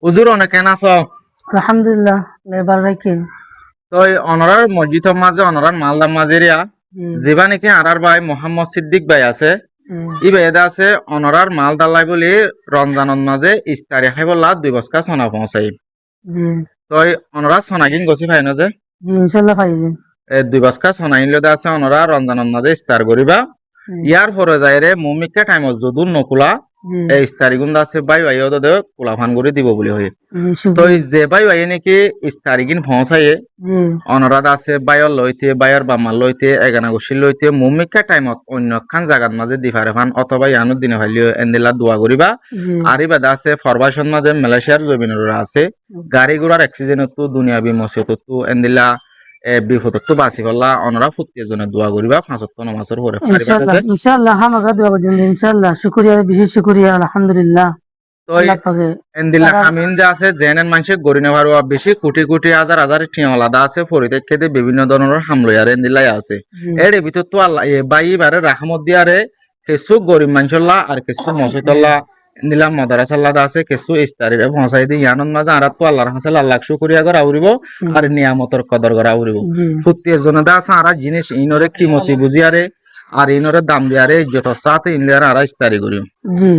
হুজুর অনেক কেন আছো? আলহামদুলিল্লাহ লেবার রাখি। তো অনরার মসজিদের মাঝে অনরার মালদার মাঝেরিয়া জি যেবা নাকি আরার ভাই মোহাম্মদ সিদ্দিক ভাই আছে জি ই বেদা আছে অনরার মালদাল্লাই বলি রমজানের মাঝে ইস্তারি খাই বললা 2 বস্তা সোনা পৌঁছাই। জি তো অনরা সোনা কিন গছি ভাই না যে জি ইনশাল্লাহ পাইজি। 2 বস্তা সোনা ইনলে আছে অনরা রমজানের মাঝে ইস্তার করিবা। ইয়ার পরে যায় রে মুমিকা টাইমত যদুর নকুলা জি এই ইস্তারি গুন্দা আছে ভাই ভাই ওদের কুলা ফান করে দিব বলি হয়ে। জি তো শুক্রিয়া। যে ভাই ভাই নাকি ইস্তারি কিন পৌঁছাইয়ে জি অনরাধ আছে বায়র লইতে বায়র বামার লইতে এগানা গোষ্ঠীর লইতে মুমিকা টাইমত অন্য খান জাগাত মাঝে দিফারে ফান অথবা ইয়ানুর দিনে ভাইলিও এন্দিলা দোয়া করিবা। জি আরি বাদা আছে ফরবাসন মাঝে মালয়েশিয়ার জমিনরা আছে গাড়ি ঘোড়ার অ্যাক্সিডেন্ট তো দুনিয়া বিমসিয়ত তো এন্দিলা বিপদ তো বাঁচি ফেললা অনরা ফুটিয়ে জনে দোয়া করিবা 5 নামাজের পরে পারিবা ইনশাল্লাহ যে ইনশাল্লাহ হামাকা দোয়া করছেন ইনশাল্লাহ শুক্রিয়া বিশেষ শুক্রিয়া আলহামদুলিল্লাহ। তো আল্লাহ পাকে এন্দিলা হামিন যা আছে জেনেন মানুষের গরিনে ভারোয়া বেশি কোটি কোটি হাজার হাজার টিয়া আলাদা আছে ফরিতে খেতে বিভিন্ন ধরনের হামলয়ার এন্দিলাই আছে জি এর ভিতর তো আল্লাহ বাই বারে রাহমত দিয়ারে কিছু গরিব মানুষল্লা আর কিছু মসজিদল্লা এন্দিলা মাদ্রাসাল্লা আছে কিছু ইস্তারির পৌঁছাই দি ইয়ানন মাঝে আর তো আল্লাহর হাসাল আল্লাহ শুকরিয়া করা উড়িব আর নিয়ামতর কদর করা উড়িব জি ফুটিয়ে জনে দা আছে আর জিনিস ইনরে কিমতি বুঝিয়ারে আর ইনরে দাম দিয়ারে যত সাথে ইনলিয়ার আর ইস্তারি করিব। জি